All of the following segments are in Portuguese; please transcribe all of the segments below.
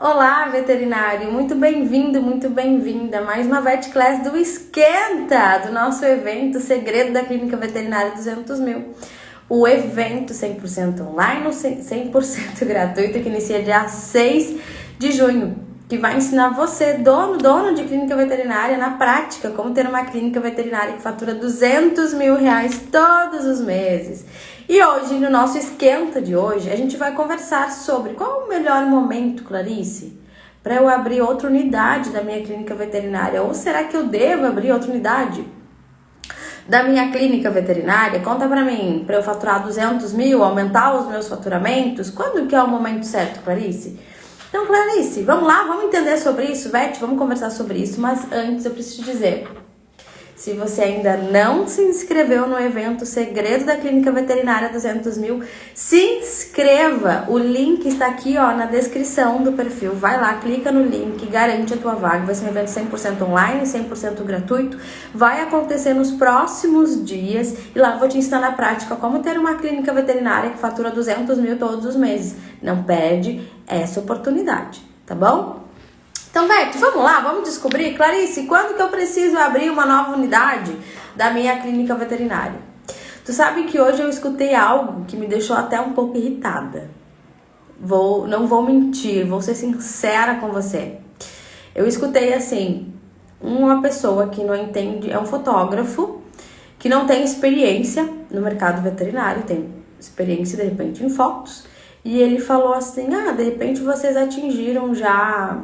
Olá, veterinário! Muito bem-vindo, muito bem-vinda a mais uma Vet Class do Esquenta, do nosso evento Segredo da Clínica Veterinária 200 mil. O evento 100% online, 100% gratuito, que inicia dia 6 de junho, que vai ensinar você, dono de clínica veterinária, na prática, como ter uma clínica veterinária que fatura 200 mil reais todos os meses. E hoje, no nosso esquenta de hoje, a gente vai conversar sobre qual o melhor momento, Clarice, para eu abrir outra unidade da minha clínica veterinária. Ou será que eu devo abrir outra unidade da minha clínica veterinária? Conta pra mim, para eu faturar 200 mil, aumentar os meus faturamentos. Quando que é o momento certo, Clarice? Então, Clarice, vamos lá, vamos entender sobre isso, Vete, vamos conversar sobre isso. Mas antes eu preciso te dizer, se você ainda não se inscreveu no evento Segredo da Clínica Veterinária 200 mil, se inscreva. O link está aqui, ó, na descrição do perfil. Vai lá, clica no link, garante a tua vaga. Vai ser um evento 100% online, 100% gratuito. Vai acontecer nos próximos dias e lá eu vou te ensinar na prática como ter uma clínica veterinária que fatura 200 mil todos os meses. Não perde essa oportunidade, tá bom? Então, Vete, vamos lá, vamos descobrir, Clarice, quando que eu preciso abrir uma nova unidade da minha clínica veterinária? Tu sabe que hoje eu escutei algo que me deixou até um pouco irritada. Não vou mentir, vou ser sincera com você. Eu escutei assim, uma pessoa que não entende, é um fotógrafo, que não tem experiência no mercado veterinário, tem experiência de repente em fotos, e ele falou assim, de repente vocês atingiram já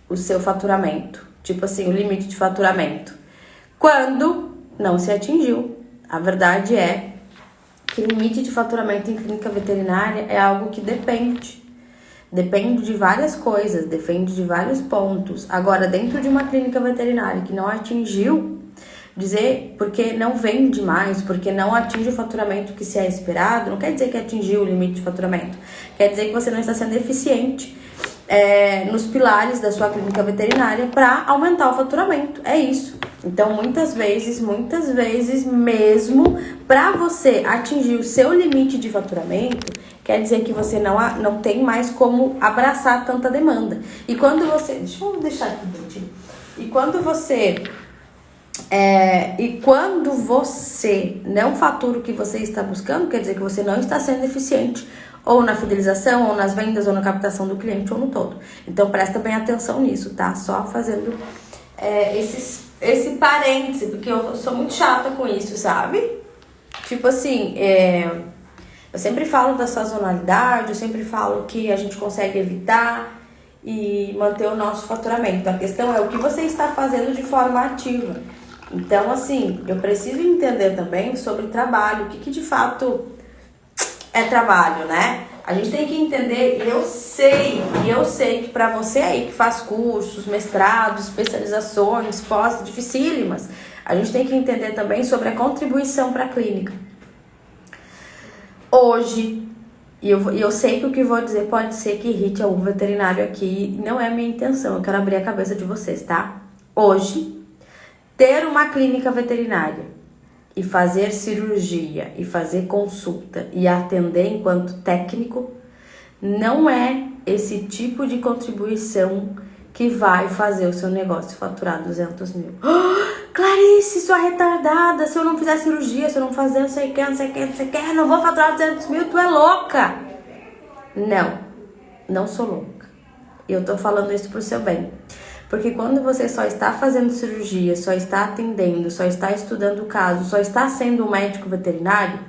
o seu faturamento, tipo assim, o limite de faturamento, quando não se atingiu. A verdade é que o limite de faturamento em clínica veterinária é algo que depende de várias coisas, depende de vários pontos. Agora, dentro de uma clínica veterinária que não atingiu, dizer porque não vende mais, porque não atinge o faturamento que se é esperado, não quer dizer que atingiu o limite de faturamento, quer dizer que você não está sendo eficiente nos pilares da sua clínica veterinária para aumentar o faturamento. É isso. Então, muitas vezes mesmo, para você atingir o seu limite de faturamento, quer dizer que você não tem mais como abraçar tanta demanda. E quando você... Deixa eu deixar aqui, gente. E quando você não fatura o que você está buscando, quer dizer que você não está sendo eficiente ou na fidelização, ou nas vendas, ou na captação do cliente, ou no todo. Então, presta bem atenção nisso, tá? Só fazendo esse parêntese, porque eu sou muito chata com isso, sabe? Tipo assim, eu sempre falo da sazonalidade, eu sempre falo que a gente consegue evitar e manter o nosso faturamento. A questão é o que você está fazendo de forma ativa. Então, assim, eu preciso entender também sobre trabalho, o que de fato é trabalho, né? A gente tem que entender, e eu sei que pra você aí que faz cursos, mestrados, especializações, pós dificílimas, a gente tem que entender também sobre a contribuição para a clínica. Hoje, e eu sei que o que vou dizer pode ser que irrite algum veterinário aqui, não é a minha intenção, eu quero abrir a cabeça de vocês, tá? Hoje, ter uma clínica veterinária e fazer cirurgia, e fazer consulta, e atender enquanto técnico, não é esse tipo de contribuição que vai fazer o seu negócio faturar 200 mil. Clarice, sua retardada, se eu não fizer cirurgia, se eu não fazer não sei o que, não vou faturar 200 mil, tu é louca. Não sou louca. E eu tô falando isso pro seu bem. Porque quando você só está fazendo cirurgia, só está atendendo, só está estudando o caso, só está sendo um médico veterinário,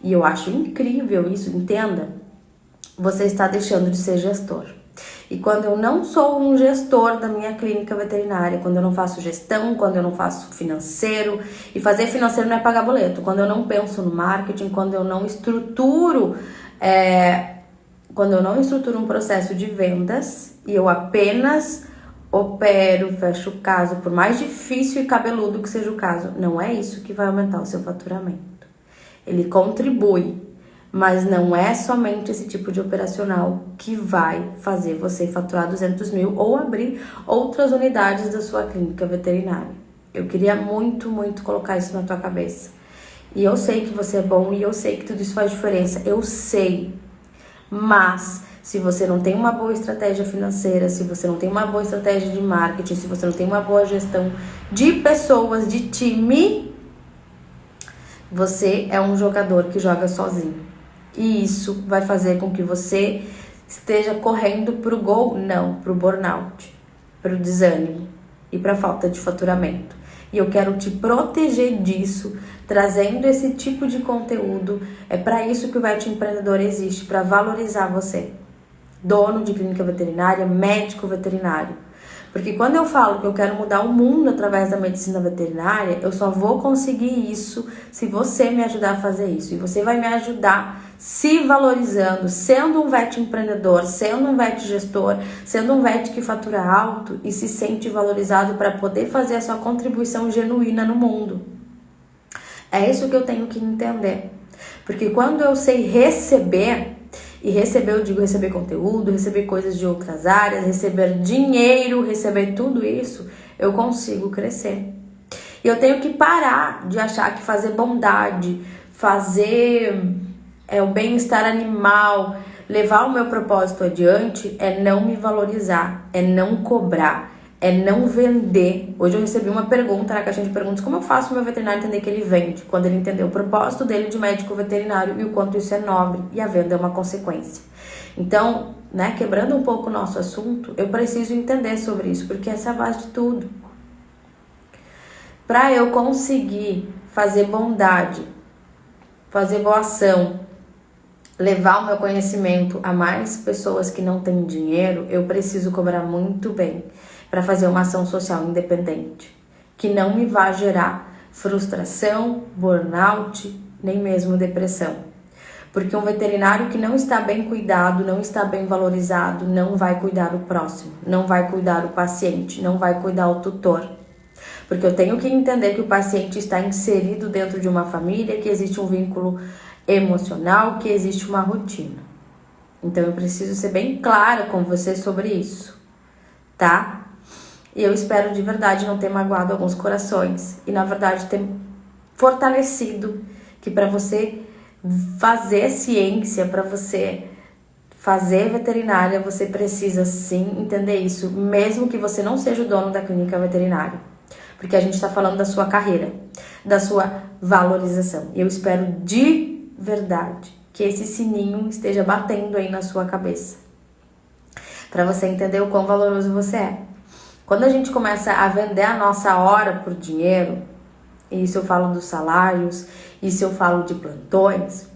e eu acho incrível isso, entenda, você está deixando de ser gestor. E quando eu não sou um gestor da minha clínica veterinária, quando eu não faço gestão, quando eu não faço financeiro, e fazer financeiro não é pagar boleto, quando eu não penso no marketing, quando eu não estruturo um processo de vendas, e eu apenas opero, fecho o caso, por mais difícil e cabeludo que seja o caso, não é isso que vai aumentar o seu faturamento. Ele contribui, mas não é somente esse tipo de operacional que vai fazer você faturar 200 mil ou abrir outras unidades da sua clínica veterinária. Eu queria muito, muito colocar isso na tua cabeça. E eu sei que você é bom e eu sei que tudo isso faz diferença, eu sei. Mas se você não tem uma boa estratégia financeira, se você não tem uma boa estratégia de marketing, se você não tem uma boa gestão de pessoas, de time, você é um jogador que joga sozinho. E isso vai fazer com que você esteja correndo pro gol, não, pro burnout, pro desânimo e pra falta de faturamento. E eu quero te proteger disso, trazendo esse tipo de conteúdo. É para isso que o VET Empreendedor existe, para valorizar você. Dono de clínica veterinária, médico veterinário. Porque quando eu falo que eu quero mudar o mundo através da medicina veterinária, eu só vou conseguir isso se você me ajudar a fazer isso. E você vai me ajudar se valorizando, sendo um VET empreendedor, sendo um VET gestor, sendo um VET que fatura alto e se sente valorizado para poder fazer a sua contribuição genuína no mundo. É isso que eu tenho que entender. Porque quando eu sei receber, e receber, eu digo receber conteúdo, receber coisas de outras áreas, receber dinheiro, receber tudo isso, eu consigo crescer. E eu tenho que parar de achar que fazer bondade, fazer o bem-estar animal, levar o meu propósito adiante é não me valorizar, é não cobrar, é não vender. Hoje eu recebi uma pergunta na caixinha de perguntas: como eu faço o meu veterinário entender que ele vende? Quando ele entender o propósito dele de médico veterinário e o quanto isso é nobre, e a venda é uma consequência. Então, quebrando um pouco o nosso assunto, eu preciso entender sobre isso, porque essa é a base de tudo. Para eu conseguir fazer bondade, fazer boa ação, levar o meu conhecimento a mais pessoas que não têm dinheiro, eu preciso cobrar muito bem para fazer uma ação social independente, que não me vá gerar frustração, burnout, nem mesmo depressão. Porque um veterinário que não está bem cuidado, não está bem valorizado, não vai cuidar do próximo, não vai cuidar do paciente, não vai cuidar do tutor. Porque eu tenho que entender que o paciente está inserido dentro de uma família, que existe um vínculo emocional, que existe uma rotina. Então eu preciso ser bem clara com você sobre isso, tá? E eu espero de verdade não ter magoado alguns corações e na verdade ter fortalecido que para você fazer ciência, para você fazer veterinária, você precisa sim entender isso, mesmo que você não seja o dono da clínica veterinária. Porque a gente está falando da sua carreira, da sua valorização. E eu espero de verdade que esse sininho esteja batendo aí na sua cabeça, para você entender o quão valoroso você é. Quando a gente começa a vender a nossa hora por dinheiro, e isso eu falo dos salários, isso eu falo de plantões,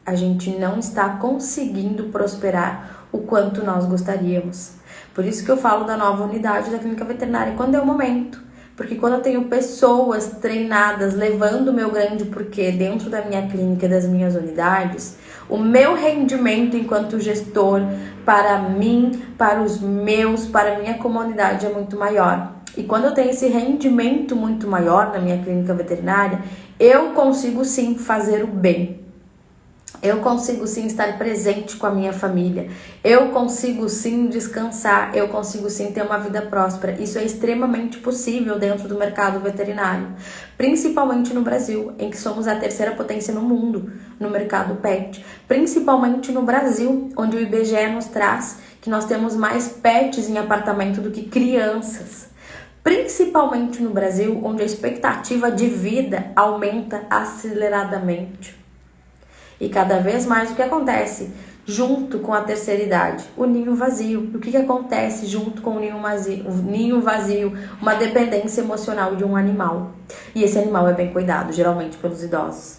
a gente não está conseguindo prosperar o quanto nós gostaríamos. Por isso que eu falo da nova unidade da clínica veterinária quando é o momento. Porque quando eu tenho pessoas treinadas levando o meu grande porquê dentro da minha clínica e das minhas unidades, o meu rendimento enquanto gestor para mim, para os meus, para a minha comunidade é muito maior. E quando eu tenho esse rendimento muito maior na minha clínica veterinária, eu consigo sim fazer o bem. Eu consigo sim estar presente com a minha família. Eu consigo sim descansar. Eu consigo sim ter uma vida próspera. Isso é extremamente possível dentro do mercado veterinário. Principalmente no Brasil, em que somos a terceira potência no mundo no mercado pet. Principalmente no Brasil, onde o IBGE nos traz que nós temos mais pets em apartamento do que crianças. Principalmente no Brasil, onde a expectativa de vida aumenta aceleradamente. E cada vez mais o que acontece junto com a terceira idade? O ninho vazio. O que acontece junto com o ninho vazio? Uma dependência emocional de um animal. E esse animal é bem cuidado, geralmente pelos idosos.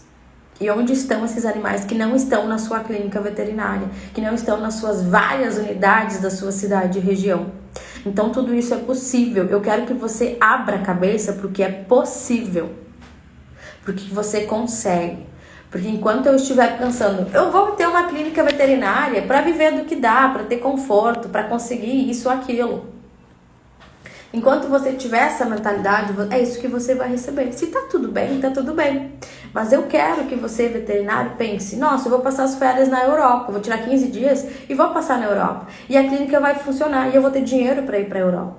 E onde estão esses animais que não estão na sua clínica veterinária? Que não estão nas suas várias unidades da sua cidade e região? Então tudo isso é possível. Eu quero que você abra a cabeça porque é possível. Porque você consegue. Porque enquanto eu estiver pensando, eu vou ter uma clínica veterinária para viver do que dá, para ter conforto, para conseguir isso ou aquilo. Enquanto você tiver essa mentalidade, é isso que você vai receber. Se tá tudo bem, tá tudo bem. Mas eu quero que você, veterinário, pense, nossa, eu vou passar as férias na Europa, vou tirar 15 dias e vou passar na Europa. E a clínica vai funcionar e eu vou ter dinheiro para ir para a Europa.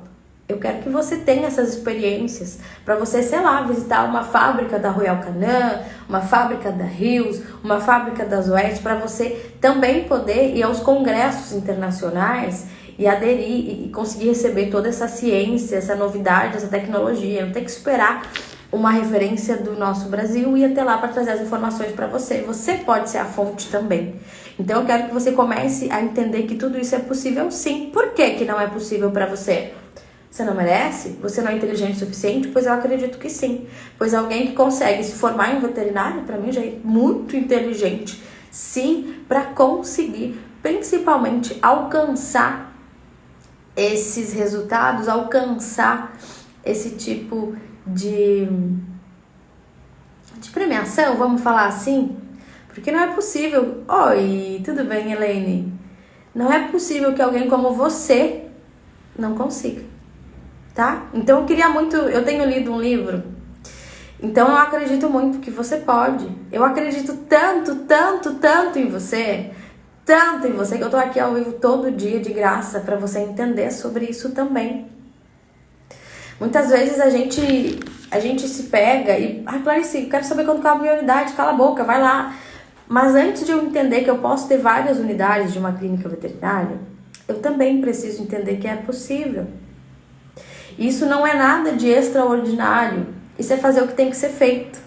Eu quero que você tenha essas experiências para você, sei lá, visitar uma fábrica da Royal Canin, uma fábrica da Rios, uma fábrica da Zoete, para você também poder ir aos congressos internacionais e aderir e conseguir receber toda essa ciência, essa novidade, essa tecnologia. Não tem que esperar uma referência do nosso Brasil e ir até lá para trazer as informações para você. Você pode ser a fonte também. Então eu quero que você comece a entender que tudo isso é possível sim. Por que não é possível para você? Você não merece? Você não é inteligente o suficiente? Pois eu acredito que sim. Pois alguém que consegue se formar em veterinário, para mim já é muito inteligente. Sim, para conseguir principalmente alcançar esses resultados, alcançar esse tipo de premiação, vamos falar assim. Porque não é possível... Oi, tudo bem, Elaine? Não é possível que alguém como você não consiga. Tá? Então eu queria muito, eu tenho lido um livro, então eu acredito muito que você pode. Eu acredito tanto em você, que eu tô aqui ao vivo todo dia de graça para você entender sobre isso também. Muitas vezes a gente se pega e, Clarice, eu quero saber quando acaba a minha unidade, cala a boca, vai lá. Mas antes de eu entender que eu posso ter várias unidades de uma clínica veterinária, eu também preciso entender que é possível. Isso não é nada de extraordinário. Isso é fazer o que tem que ser feito.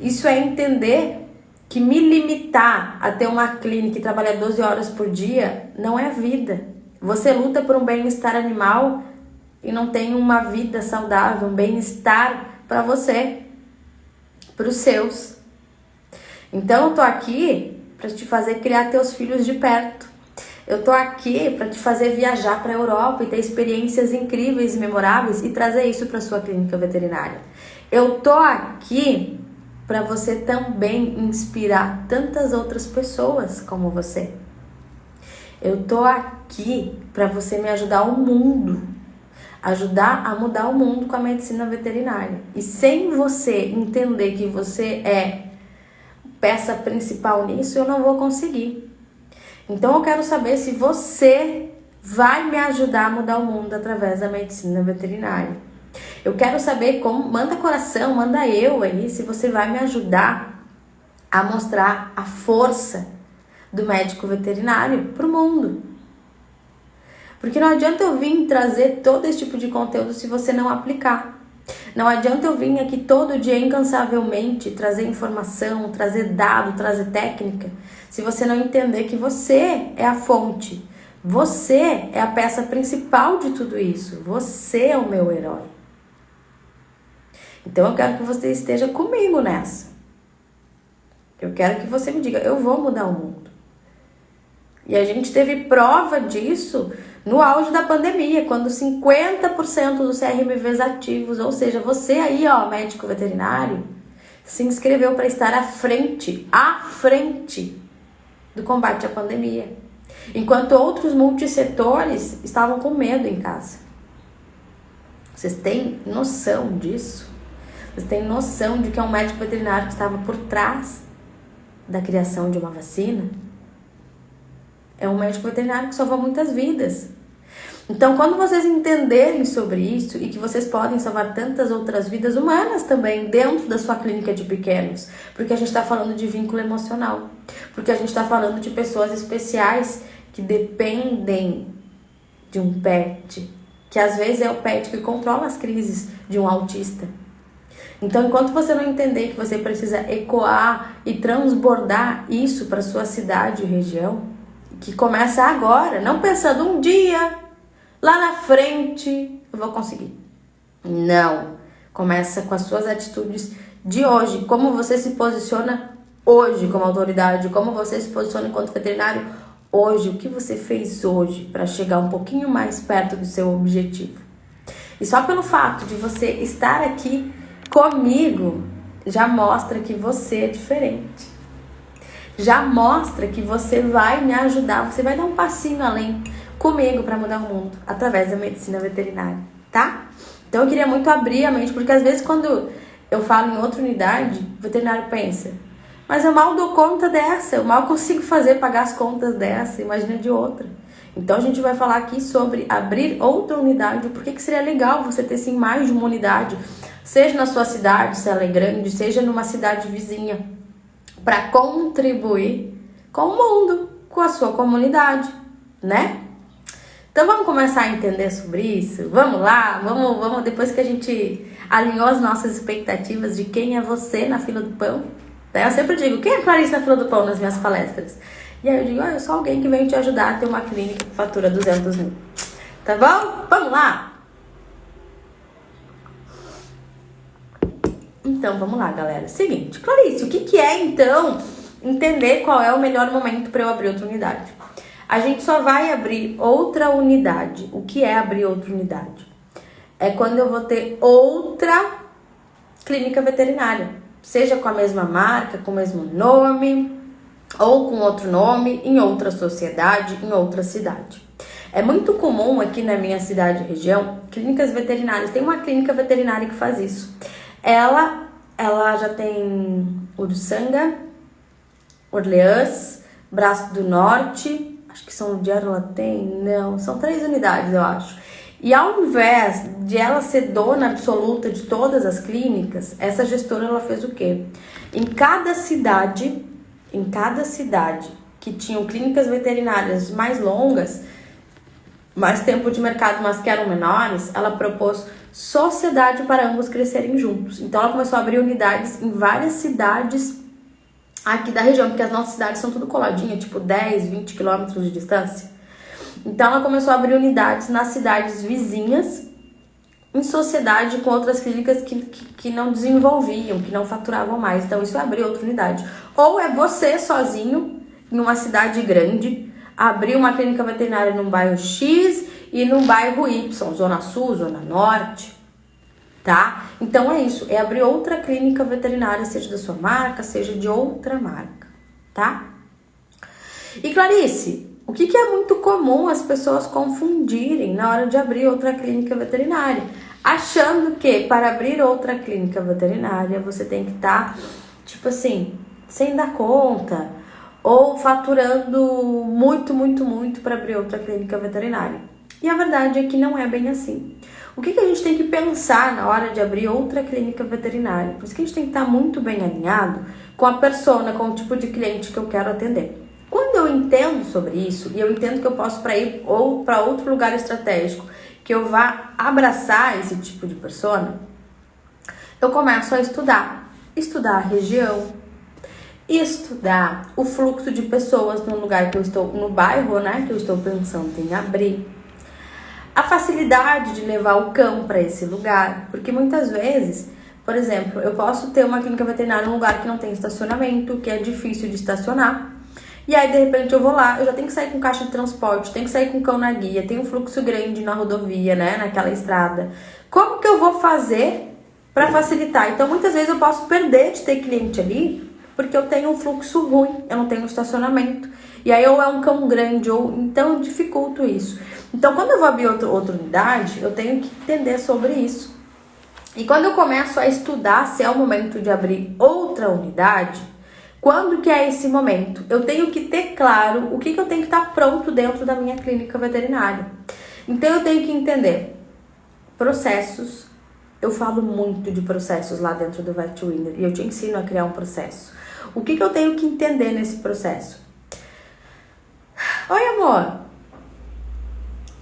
Isso é entender que me limitar a ter uma clínica e trabalhar 12 horas por dia não é vida. Você luta por um bem-estar animal e não tem uma vida saudável, um bem-estar para você, para os seus. Então eu tô aqui para te fazer criar teus filhos de perto. Eu tô aqui para te fazer viajar para a Europa e ter experiências incríveis e memoráveis e trazer isso para sua clínica veterinária. Eu tô aqui para você também inspirar tantas outras pessoas como você. Eu tô aqui para você me ajudar o mundo, ajudar a mudar o mundo com a medicina veterinária. E sem você entender que você é peça principal nisso, eu não vou conseguir. Então eu quero saber se você vai me ajudar a mudar o mundo através da medicina veterinária. Eu quero saber como, manda coração, manda eu aí, se você vai me ajudar a mostrar a força do médico veterinário para o mundo. Porque não adianta eu vir trazer todo esse tipo de conteúdo se você não aplicar. Não adianta eu vir aqui todo dia incansavelmente trazer informação, trazer dado, trazer técnica, se você não entender que você é a fonte. Você é a peça principal de tudo isso. Você é o meu herói. Então eu quero que você esteja comigo nessa. Eu quero que você me diga, eu vou mudar o mundo. E a gente teve prova disso no auge da pandemia, quando 50% dos CRMVs ativos, ou seja, você aí, ó, médico veterinário, se inscreveu para estar à frente do combate à pandemia. Enquanto outros multissetores estavam com medo em casa. Vocês têm noção disso? Vocês têm noção de que é um médico veterinário que estava por trás da criação de uma vacina? É um médico veterinário que salvou muitas vidas. Então, quando vocês entenderem sobre isso e que vocês podem salvar tantas outras vidas humanas também dentro da sua clínica de pequenos, porque a gente está falando de vínculo emocional, porque a gente está falando de pessoas especiais que dependem de um pet, que às vezes é o pet que controla as crises de um autista. Então, enquanto você não entender que você precisa ecoar e transbordar isso para sua cidade e região, que começa agora, não pensando um dia, lá na frente, eu vou conseguir. Não. Começa com as suas atitudes de hoje. Como você se posiciona hoje como autoridade, como você se posiciona enquanto veterinário hoje. O que você fez hoje para chegar um pouquinho mais perto do seu objetivo. E só pelo fato de você estar aqui comigo, já mostra que você é diferente. Já mostra que você vai me ajudar, você vai dar um passinho além comigo para mudar o mundo, através da medicina veterinária, tá? Então eu queria muito abrir a mente, porque às vezes quando eu falo em outra unidade, o veterinário pensa, Mas eu mal dou conta dessa, eu mal consigo pagar as contas dessa, imagina de outra. Então a gente vai falar aqui sobre abrir outra unidade, por que seria legal você ter sim mais de uma unidade, seja na sua cidade, se ela é grande, seja numa cidade vizinha, para contribuir com o mundo, com a sua comunidade, né? Então vamos começar a entender sobre isso? Vamos lá, vamos depois que a gente alinhou as nossas expectativas de quem é você na fila do pão. Eu sempre digo, quem é Clarice na fila do pão nas minhas palestras? E aí eu digo, eu sou alguém que vem te ajudar a ter uma clínica que fatura 200 mil. Tá bom? Vamos lá! Então, vamos lá, galera. Seguinte, Clarice, o que é, então, entender qual é o melhor momento para eu abrir outra unidade? A gente só vai abrir outra unidade. O que é abrir outra unidade? É quando eu vou ter outra clínica veterinária. Seja com a mesma marca, com o mesmo nome, ou com outro nome, em outra sociedade, em outra cidade. É muito comum aqui na minha cidade e região, clínicas veterinárias. Tem uma clínica veterinária que faz isso. Ela já tem Uruçanga, Orleans, Braço do Norte, acho que São Ludiano ela tem, não, são 3 unidades eu acho. E ao invés de ela ser dona absoluta de todas as clínicas, essa gestora ela fez o quê? Em cada cidade que tinham clínicas veterinárias mais longas, mais tempo de mercado, mas que eram menores, ela propôs sociedade para ambos crescerem juntos. Então ela começou a abrir unidades em várias cidades aqui da região, porque as nossas cidades são tudo coladinhas, tipo 10, 20 quilômetros de distância. Então ela começou a abrir unidades nas cidades vizinhas, em sociedade com outras clínicas que não desenvolviam, que não faturavam mais. Então isso é abrir outra unidade. Ou é você sozinho, em uma cidade grande, abrir uma clínica veterinária num bairro X e num bairro Y, Zona Sul, Zona Norte, tá? Então é isso, é abrir outra clínica veterinária, seja da sua marca, seja de outra marca, tá? E Clarice, o que é muito comum as pessoas confundirem na hora de abrir outra clínica veterinária? Achando que para abrir outra clínica veterinária você tem que estar, tipo assim, sem dar conta, ou faturando muito para abrir outra clínica veterinária. E a verdade é que não é bem assim. O que a gente tem que pensar na hora de abrir outra clínica veterinária? Por isso que a gente tem que estar muito bem alinhado com a persona, com o tipo de cliente que eu quero atender. Quando eu entendo sobre isso, e eu entendo que eu posso ir ou para outro lugar estratégico, que eu vá abraçar esse tipo de persona, eu começo a estudar a região, estudar o fluxo de pessoas no lugar que eu estou, no bairro, né, que eu estou pensando em abrir, a facilidade de levar o cão para esse lugar, porque muitas vezes, por exemplo, eu posso ter uma clínica veterinária num lugar que não tem estacionamento, que é difícil de estacionar, e aí de repente eu vou lá, eu já tenho que sair com caixa de transporte, tenho que sair com o cão na guia, tem um fluxo grande na rodovia, né, naquela estrada. Como que eu vou fazer para facilitar? Então muitas vezes eu posso perder de ter cliente ali, porque eu tenho um fluxo ruim, eu não tenho estacionamento. E aí ou é um cão grande, ou então eu dificulto isso. Então quando eu vou abrir outra unidade, eu tenho que entender sobre isso. E quando eu começo a estudar se é o momento de abrir outra unidade, quando que é esse momento? Eu tenho que ter claro o que eu tenho que estar pronto dentro da minha clínica veterinária. Então eu tenho que entender processos. Eu falo muito de processos lá dentro do VetWinner e eu te ensino a criar um processo. O que eu tenho que entender nesse processo? Oi, amor.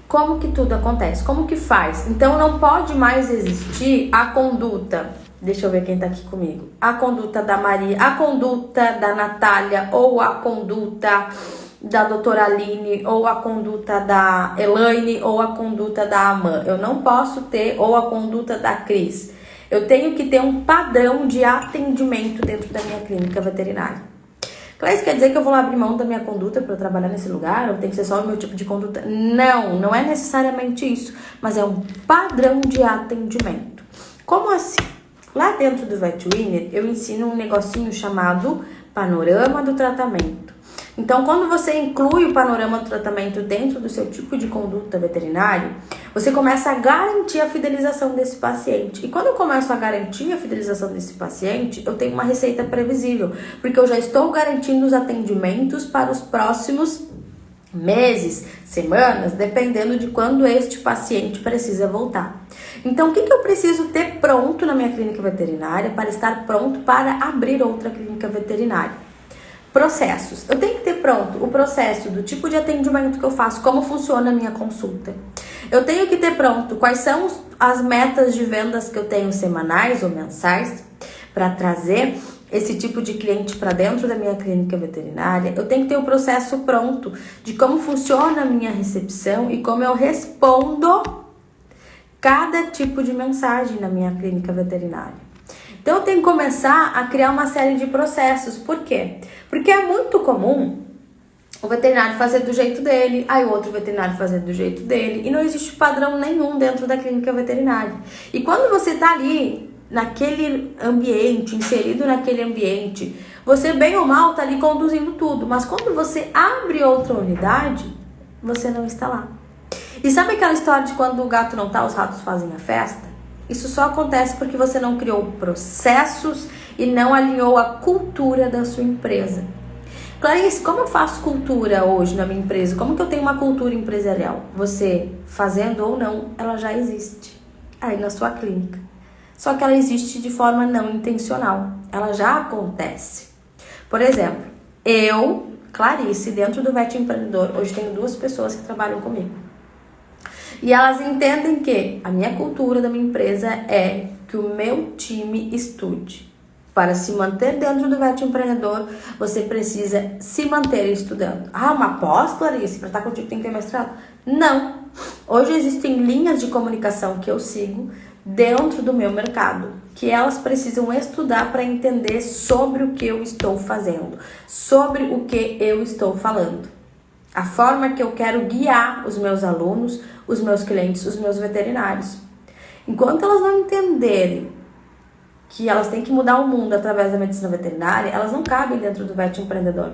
Como que tudo acontece? Como que faz? Então não pode mais existir a conduta. Deixa eu ver quem tá aqui comigo. A conduta da Maria, a conduta da Natália, ou a conduta da doutora Aline, ou a conduta da Elaine, ou a conduta da Amã. Eu não posso ter, ou a conduta da Cris. Eu tenho que ter um padrão de atendimento dentro da minha clínica veterinária. Claro, isso quer dizer que eu vou lá abrir mão da minha conduta para trabalhar nesse lugar? Ou tem que ser só o meu tipo de conduta? Não, não é necessariamente isso. Mas é um padrão de atendimento. Como assim? Lá dentro do VetWinner, eu ensino um negocinho chamado Panorama do Tratamento. Então, quando você inclui o panorama do tratamento dentro do seu tipo de conduta veterinário, você começa a garantir a fidelização desse paciente. E quando eu começo a garantir a fidelização desse paciente, eu tenho uma receita previsível, porque eu já estou garantindo os atendimentos para os próximos meses, semanas, dependendo de quando este paciente precisa voltar. Então, o que eu preciso ter pronto na minha clínica veterinária para estar pronto para abrir outra clínica veterinária? Processos. Eu tenho que ter pronto o processo do tipo de atendimento que eu faço, como funciona a minha consulta. Eu tenho que ter pronto quais são as metas de vendas que eu tenho semanais ou mensais para trazer esse tipo de cliente para dentro da minha clínica veterinária. Eu tenho que ter o processo pronto de como funciona a minha recepção e como eu respondo cada tipo de mensagem na minha clínica veterinária. Então eu tenho que começar a criar uma série de processos. Por quê? Porque é muito comum o veterinário fazer do jeito dele, aí o outro veterinário fazer do jeito dele, e não existe padrão nenhum dentro da clínica veterinária. E quando você está ali naquele ambiente, inserido naquele ambiente, você bem ou mal está ali conduzindo tudo, mas quando você abre outra unidade, você não está lá. E sabe aquela história de quando o gato não tá, os ratos fazem a festa? Isso só acontece porque você não criou processos e não alinhou a cultura da sua empresa. Clarice, como eu faço cultura hoje na minha empresa? Como que eu tenho uma cultura empresarial? Você, fazendo ou não, ela já existe aí na sua clínica. Só que ela existe de forma não intencional. Ela já acontece. Por exemplo, eu, Clarice, dentro do Vet Empreendedor, hoje tenho 2 pessoas que trabalham comigo. E elas entendem que a minha cultura da minha empresa é que o meu time estude. Para se manter dentro do Vet Empreendedor, você precisa se manter estudando. Ah, uma pós, Clarice, para estar contigo tem que ter mestrado? Não. Hoje existem linhas de comunicação que eu sigo dentro do meu mercado, que elas precisam estudar para entender sobre o que eu estou fazendo, sobre o que eu estou falando. A forma que eu quero guiar os meus alunos, os meus clientes, os meus veterinários. Enquanto elas não entenderem que elas têm que mudar o mundo através da medicina veterinária, elas não cabem dentro do Vet Empreendedor.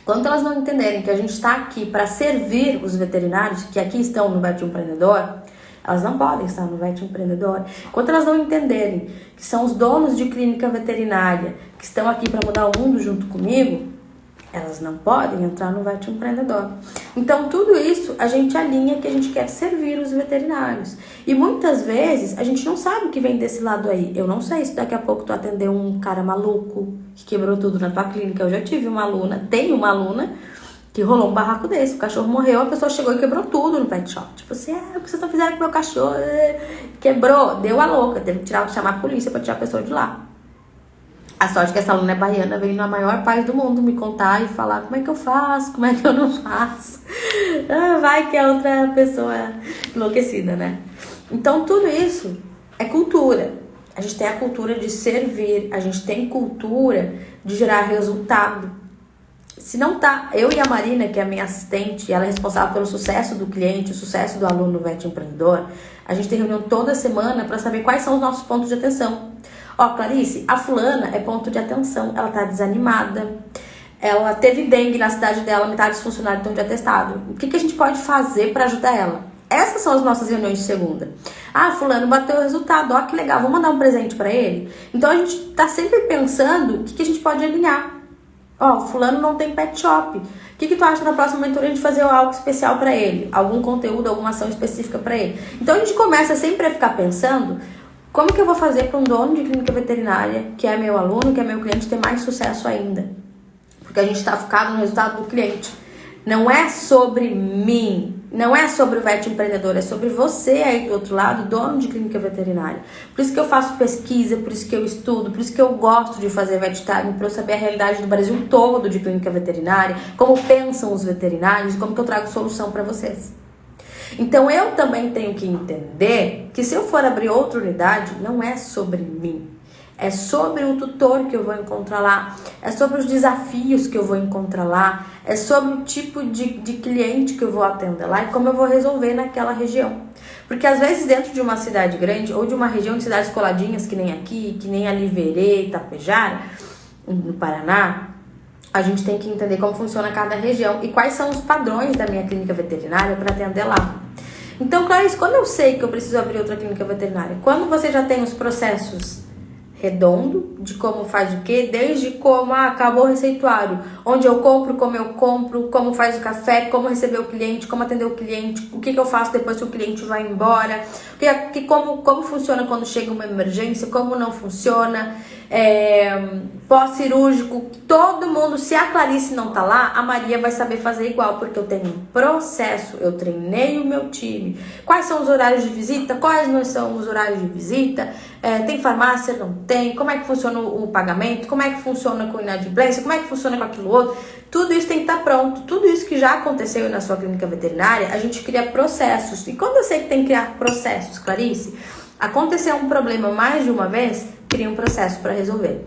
Enquanto elas não entenderem que a gente está aqui para servir os veterinários, que aqui estão no Vet Empreendedor, elas não podem estar no Vet Empreendedor. Enquanto elas não entenderem que são os donos de clínica veterinária que estão aqui para mudar o mundo junto comigo, elas não podem entrar no Vet Empreendedor. Então, tudo isso a gente alinha que a gente quer servir os veterinários. E muitas vezes a gente não sabe o que vem desse lado aí. Eu não sei se daqui a pouco tu atender um cara maluco que quebrou tudo na tua clínica. Eu já tive uma aluna, tenho uma aluna que rolou um barraco desse. O cachorro morreu, a pessoa chegou e quebrou tudo no pet shop. Tipo assim, o que vocês não fizeram com o meu cachorro? Quebrou, deu a louca. Teve que chamar a polícia pra tirar a pessoa de lá. A sorte que essa aluna é baiana, veio na maior paz do mundo me contar e falar como é que eu faço, como é que eu não faço. Vai que é outra pessoa enlouquecida, né? Então, tudo isso é cultura. A gente tem a cultura de servir, a gente tem cultura de gerar resultado. Se não tá, eu e a Marina, que é a minha assistente, ela é responsável pelo sucesso do cliente, o sucesso do aluno no Vet Empreendedor, a gente tem reunião toda semana para saber quais são os nossos pontos de atenção. Ó, Clarice, a fulana é ponto de atenção, ela tá desanimada, ela teve dengue na cidade dela, metade dos funcionários estão de atestado. O que a gente pode fazer para ajudar ela? Essas são as nossas reuniões de segunda. Ah, fulano bateu o resultado, ó, que legal, vamos mandar um presente para ele? Então a gente tá sempre pensando o que a gente pode alinhar. Ó, fulano não tem pet shop. O que tu acha na próxima mentoria a gente fazer algo especial para ele? Algum conteúdo, alguma ação específica para ele? Então a gente começa sempre a ficar pensando como que eu vou fazer para um dono de clínica veterinária, que é meu aluno, que é meu cliente, ter mais sucesso ainda? Porque a gente está focado no resultado do cliente. Não é sobre mim, não é sobre o Vet Empreendedor, é sobre você aí do outro lado, dono de clínica veterinária. Por isso que eu faço pesquisa, por isso que eu estudo, por isso que eu gosto de fazer Vet Time, para eu saber a realidade do Brasil todo de clínica veterinária, como pensam os veterinários, como que eu trago solução para vocês. Então eu também tenho que entender que se eu for abrir outra unidade, não é sobre mim. É sobre o tutor que eu vou encontrar lá, é sobre os desafios que eu vou encontrar lá, é sobre o tipo de cliente que eu vou atender lá e como eu vou resolver naquela região. Porque às vezes dentro de uma cidade grande ou de uma região de cidades coladinhas, que nem aqui, que nem ali Verê, Itapejara, no Paraná, a gente tem que entender como funciona cada região e quais são os padrões da minha clínica veterinária para atender lá. Então, Clarice, quando eu sei que eu preciso abrir outra clínica veterinária? Quando você já tem os processos redondo de como faz o quê, desde como acabou o receituário, onde eu compro, como faz o café, como receber o cliente, como atender o cliente, o que eu faço depois que o cliente vai embora, como funciona quando chega uma emergência, como não funciona, pós-cirúrgico, todo mundo, se a Clarice não tá lá, a Maria vai saber fazer igual, porque eu tenho um processo, eu treinei o meu time, quais são os horários de visita, quais não são os horários de visita, tem farmácia, não tem, como é que funciona o pagamento, como é que funciona com inadimplência, como é que funciona com aquilo outro, tudo isso tem que estar pronto, tudo isso que já aconteceu na sua clínica veterinária, a gente cria processos, e quando eu sei que tem que criar processos, Clarice, aconteceu um problema mais de uma vez, cria um processo para resolver.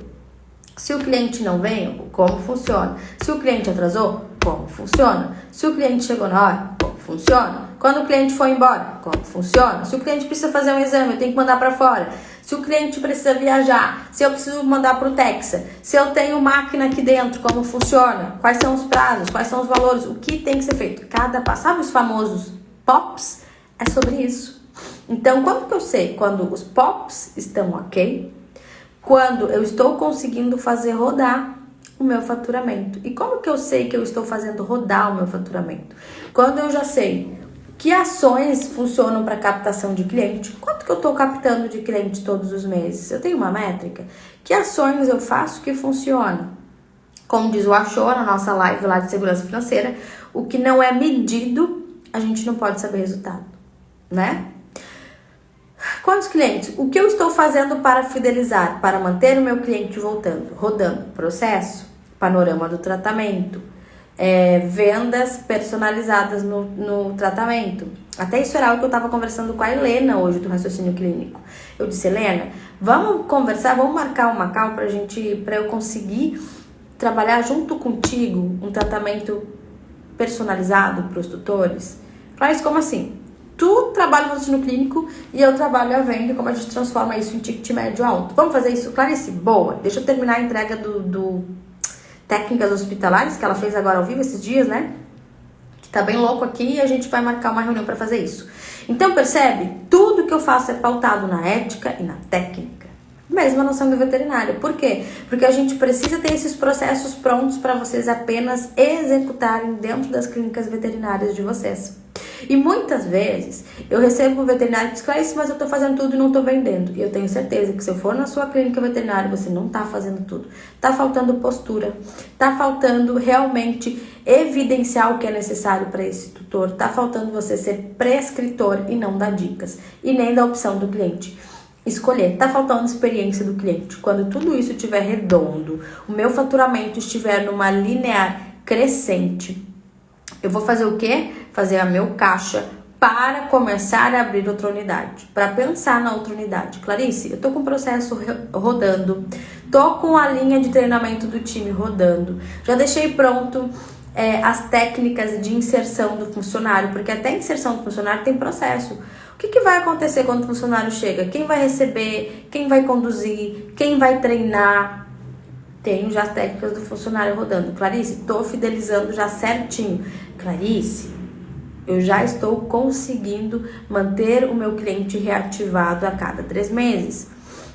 Se o cliente não veio, como funciona? Se o cliente atrasou, como funciona? Se o cliente chegou na hora, como funciona? Quando o cliente foi embora, como funciona? Se o cliente precisa fazer um exame, eu tenho que mandar para fora. Se o cliente precisa viajar, se eu preciso mandar para o Texas, se eu tenho máquina aqui dentro, como funciona? Quais são os prazos? Quais são os valores? O que tem que ser feito? Cada passo, sabe os famosos POPs? É sobre isso. Então, quando que eu sei? Quando os POPs estão ok, quando eu estou conseguindo fazer rodar o meu faturamento. E como que eu sei que eu estou fazendo rodar o meu faturamento? Quando eu já sei que ações funcionam para captação de cliente, quanto que eu estou captando de cliente todos os meses? Eu tenho uma métrica? Que ações eu faço que funcionam? Como diz o Achou na nossa live lá de segurança financeira, o que não é medido, a gente não pode saber resultado, né? Quantos clientes? O que eu estou fazendo para fidelizar, para manter o meu cliente voltando? Rodando processo, panorama do tratamento, vendas personalizadas no tratamento. Até isso era algo que eu estava conversando com a Helena hoje do raciocínio clínico. Eu disse, Helena, vamos conversar, vamos marcar uma call para eu conseguir trabalhar junto contigo um tratamento personalizado para os tutores? Mas como assim? Tu trabalha no raciocínio clínico e eu trabalho a venda, como a gente transforma isso em ticket médio alto. Vamos fazer isso? Clarice, boa. Deixa eu terminar a entrega do técnicas hospitalares, que ela fez agora ao vivo esses dias, né? Que tá bem louco aqui e a gente vai marcar uma reunião para fazer isso. Então, percebe? Tudo que eu faço é pautado na ética e na técnica. Mesma noção do veterinário. Por quê? Porque a gente precisa ter esses processos prontos para vocês apenas executarem dentro das clínicas veterinárias de vocês. E muitas vezes eu recebo um veterinário que diz, Clarice, mas eu tô fazendo tudo e não tô vendendo. E eu tenho certeza que se eu for na sua clínica veterinária, você não tá fazendo tudo. Tá faltando postura, tá faltando realmente evidenciar o que é necessário para esse tutor, tá faltando você ser prescritor e não dar dicas, e nem dar opção do cliente escolher. Tá faltando experiência do cliente. Quando tudo isso estiver redondo, o meu faturamento estiver numa linear crescente, eu vou fazer o quê? Fazer a meu caixa para começar a abrir outra unidade, para pensar na outra unidade. Clarice, eu tô com o processo rodando, tô com a linha de treinamento do time rodando, já deixei pronto as técnicas de inserção do funcionário, porque até a inserção do funcionário tem processo. O que vai acontecer quando o funcionário chega? Quem vai receber? Quem vai conduzir? Quem vai treinar? Tenho já as técnicas do funcionário rodando. Clarice, estou fidelizando já certinho. Clarice, eu já estou conseguindo manter o meu cliente reativado a cada 3 meses.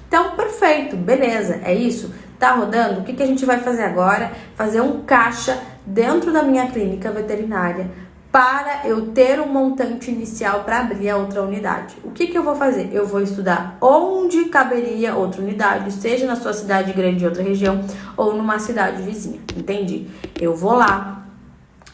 Então, perfeito, beleza, é isso. Tá rodando? O que a gente vai fazer agora? Fazer um caixa dentro da minha clínica veterinária para eu ter um montante inicial para abrir a outra unidade. O que eu vou fazer? Eu vou estudar onde caberia outra unidade, seja na sua cidade grande, em outra região, ou numa cidade vizinha, entendi? Eu vou lá,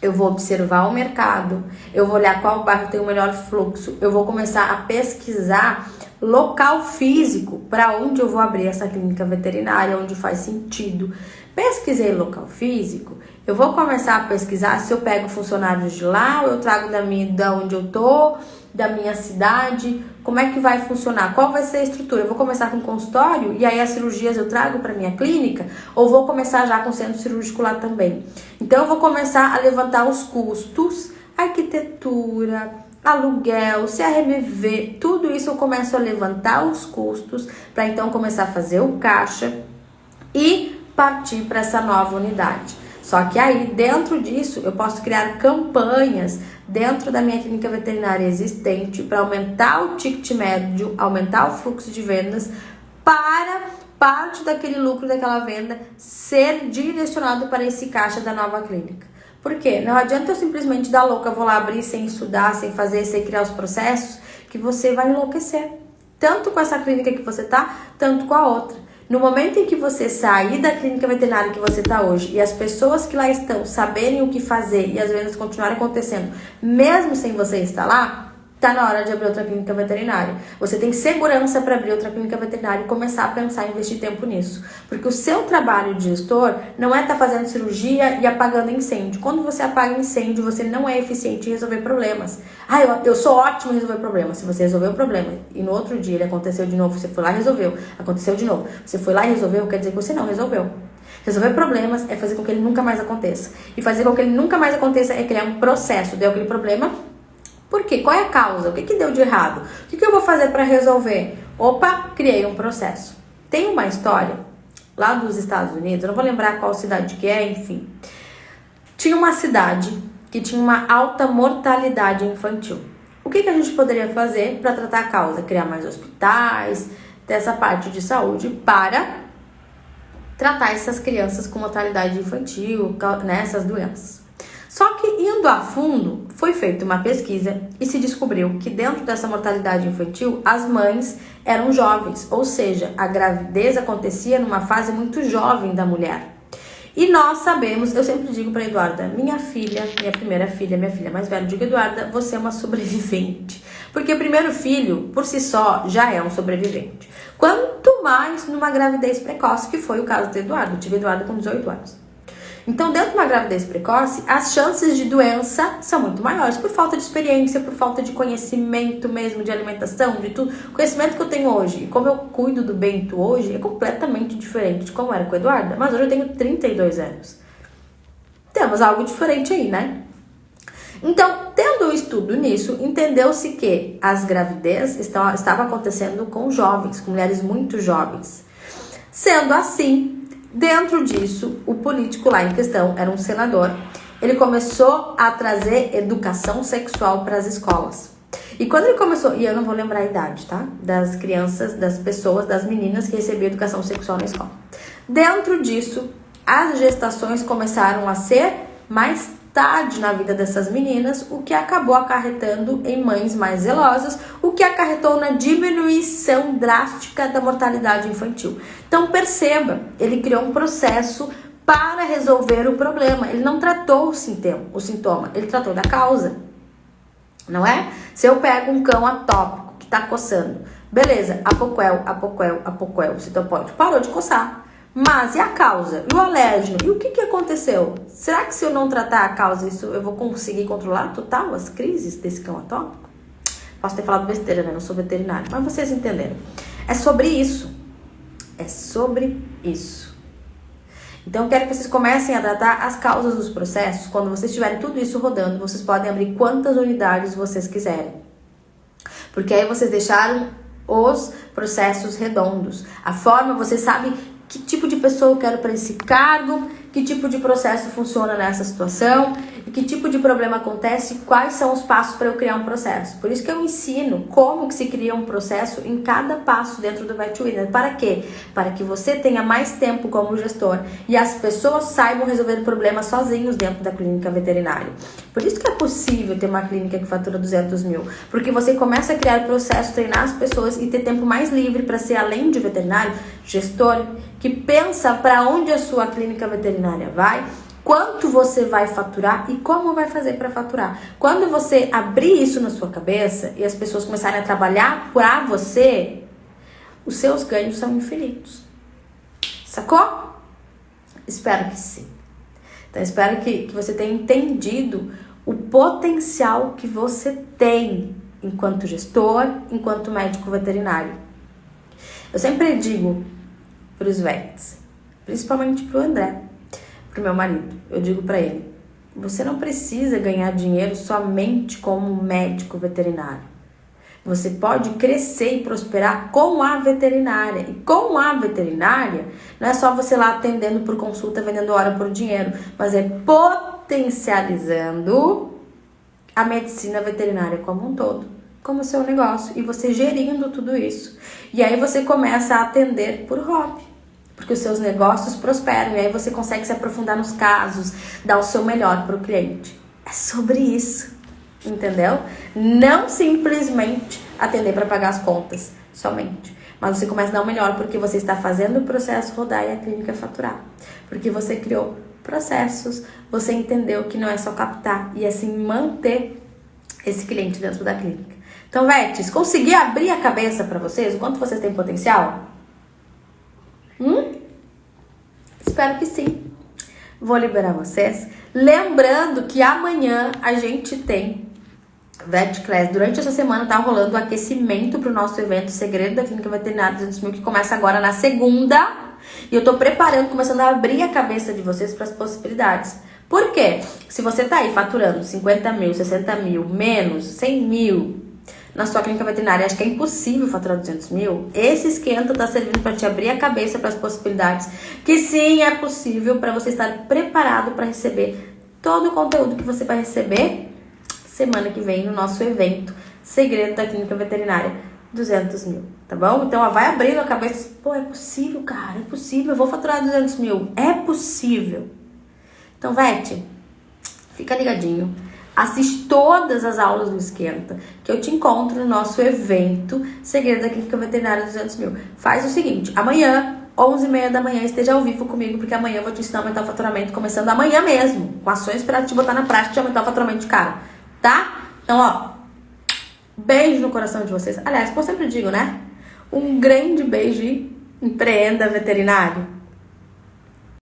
eu vou observar o mercado, eu vou olhar qual bairro tem o melhor fluxo, eu vou começar a pesquisar local físico para onde eu vou abrir essa clínica veterinária, onde faz sentido. Pesquisei local físico, eu vou começar a pesquisar se eu pego funcionários de lá ou eu trago da onde eu tô, da minha cidade, como é que vai funcionar, qual vai ser a estrutura. Eu vou começar com consultório e aí as cirurgias eu trago para minha clínica ou vou começar já com centro cirúrgico lá também. Então eu vou começar a levantar os custos, arquitetura, aluguel, CRMV, tudo isso eu começo a levantar os custos para então começar a fazer o caixa e partir para essa nova unidade. Só que aí, dentro disso, eu posso criar campanhas dentro da minha clínica veterinária existente para aumentar o ticket médio, aumentar o fluxo de vendas, para parte daquele lucro daquela venda ser direcionado para esse caixa da nova clínica. Por quê? Não adianta eu simplesmente dar louca, vou lá abrir sem estudar, sem fazer, sem criar os processos, que você vai enlouquecer. Tanto com essa clínica que você tá, tanto com a outra. No momento em que você sair da clínica veterinária que você está hoje e as pessoas que lá estão saberem o que fazer e as vendas continuarem acontecendo, mesmo sem você estar lá, tá na hora de abrir outra clínica veterinária. Você tem segurança para abrir outra clínica veterinária e começar a pensar em investir tempo nisso. Porque o seu trabalho de gestor não é estar fazendo cirurgia e apagando incêndio. Quando você apaga incêndio, você não é eficiente em resolver problemas. Eu sou ótimo em resolver problemas. Se você resolveu o problema e no outro dia ele aconteceu de novo, você foi lá e resolveu, aconteceu de novo, você foi lá e resolveu, quer dizer que você não resolveu. Resolver problemas é fazer com que ele nunca mais aconteça. E fazer com que ele nunca mais aconteça é criar um processo. Deu aquele problema. Por quê? Qual é a causa? O que deu de errado? O que eu vou fazer para resolver? Opa, criei um processo. Tem uma história lá dos Estados Unidos, eu não vou lembrar qual cidade que é, enfim. Tinha uma cidade que tinha uma alta mortalidade infantil. O que a gente poderia fazer para tratar a causa? Criar mais hospitais, ter essa parte de saúde para tratar essas crianças com mortalidade infantil, né, essas doenças. Só que indo a fundo, foi feita uma pesquisa e se descobriu que dentro dessa mortalidade infantil, as mães eram jovens, ou seja, a gravidez acontecia numa fase muito jovem da mulher. E nós sabemos, eu sempre digo para Eduarda, minha primeira filha, minha filha mais velha, eu digo, Eduarda, você é uma sobrevivente. Porque o primeiro filho, por si só, já é um sobrevivente. Quanto mais numa gravidez precoce, que foi o caso de Eduarda. Eu tive Eduarda com 18 anos. Então, dentro de uma gravidez precoce, as chances de doença são muito maiores por falta de experiência, por falta de conhecimento mesmo, de alimentação, de tudo. O conhecimento que eu tenho hoje e como eu cuido do Bento hoje é completamente diferente de como era com a Eduarda. Mas hoje eu tenho 32 anos. Temos algo diferente aí, né? Então, tendo um estudo nisso, entendeu-se que as gravidez estavam acontecendo com jovens, com mulheres muito jovens. Sendo assim, dentro disso, o político lá em questão, era um senador, ele começou a trazer educação sexual para as escolas. E quando ele começou, e eu não vou lembrar a idade, tá? Das crianças, das pessoas, das meninas que recebiam educação sexual na escola. Dentro disso, as gestações começaram a ser mais tarde na vida dessas meninas, o que acabou acarretando em mães mais zelosas, o que acarretou na diminuição drástica da mortalidade infantil. Então perceba, ele criou um processo para resolver o problema. Ele não tratou o sintoma, ele tratou da causa. Não é? Se eu pego um cão atópico que tá coçando, beleza, apoquel, o citopólito parou de coçar. Mas e a causa? E o alérgeno? E o que aconteceu? Será que se eu não tratar a causa, eu vou conseguir controlar total as crises desse cão atópico? Posso ter falado besteira, né? Não sou veterinário, mas vocês entenderam. É sobre isso. É sobre isso. Então, eu quero que vocês comecem a tratar as causas dos processos. Quando vocês tiverem tudo isso rodando, vocês podem abrir quantas unidades vocês quiserem. Porque aí vocês deixaram os processos redondos. A forma, você sabe que tipo de pessoa eu quero para esse cargo, que tipo de processo funciona nessa situação, e que tipo de problema acontece, e quais são os passos para eu criar um processo. Por isso que eu ensino como que se cria um processo em cada passo dentro do VetWinner. Para quê? Para que você tenha mais tempo como gestor e as pessoas saibam resolver problemas sozinhos dentro da clínica veterinária. Por isso que é possível ter uma clínica que fatura 200 mil, porque você começa a criar processo, treinar as pessoas e ter tempo mais livre para ser, além de veterinário, gestor, que pensa para onde a sua clínica veterinária vai, quanto você vai faturar e como vai fazer para faturar. Quando você abrir isso na sua cabeça e as pessoas começarem a trabalhar para você, os seus ganhos são infinitos. Sacou? Espero que sim. Então, espero que você tenha entendido o potencial que você tem enquanto gestor, enquanto médico veterinário. Eu sempre digo para os vets, principalmente para o André, para o meu marido, eu digo para ele, você não precisa ganhar dinheiro somente como médico veterinário. Você pode crescer e prosperar com a veterinária. E com a veterinária, não é só você lá atendendo por consulta, vendendo hora por dinheiro, mas é potencializando a medicina veterinária como um todo, como o seu negócio, e você gerindo tudo isso. E aí você começa a atender por hobby, porque os seus negócios prosperam, e aí você consegue se aprofundar nos casos, dar o seu melhor para o cliente. É sobre isso, entendeu? Não simplesmente atender para pagar as contas, somente. Mas você começa a dar o melhor, porque você está fazendo o processo rodar e a clínica faturar. Porque você criou processos, você entendeu que não é só captar, e assim manter esse cliente dentro da clínica. Então, Vetes, consegui abrir a cabeça para vocês o quanto vocês têm potencial? Espero que sim. Vou liberar vocês. Lembrando que amanhã a gente tem Vet Class. Durante essa semana tá rolando o aquecimento pro nosso evento Segredo da Clínica Veterinária 200 mil, que começa agora na segunda. E eu tô preparando, começando a abrir a cabeça de vocês para as possibilidades. Por quê? Se você tá aí faturando 50 mil, 60 mil, menos 100 mil na sua clínica veterinária, acho que é impossível faturar 200 mil, esse esquenta tá servindo para te abrir a cabeça para as possibilidades, que sim, é possível, para você estar preparado para receber todo o conteúdo que você vai receber semana que vem no nosso evento Segredo da Clínica Veterinária 200 mil, tá bom? Então, ó, vai abrindo a cabeça. Pô, é possível, cara, é possível. Eu vou faturar 200 mil. É possível. Então, Vete, fica ligadinho. Assiste todas as aulas do Esquenta, que eu te encontro no nosso evento Segredo da Clínica Veterinária 200 mil. Faz o seguinte, amanhã, 11h30 da manhã, esteja ao vivo comigo, porque amanhã eu vou te ensinar a aumentar o faturamento, começando amanhã mesmo, com ações para te botar na prática de aumentar o faturamento de cara, tá? Então, ó, beijo no coração de vocês. Aliás, como eu sempre digo, né? Um grande beijo e empreenda veterinário.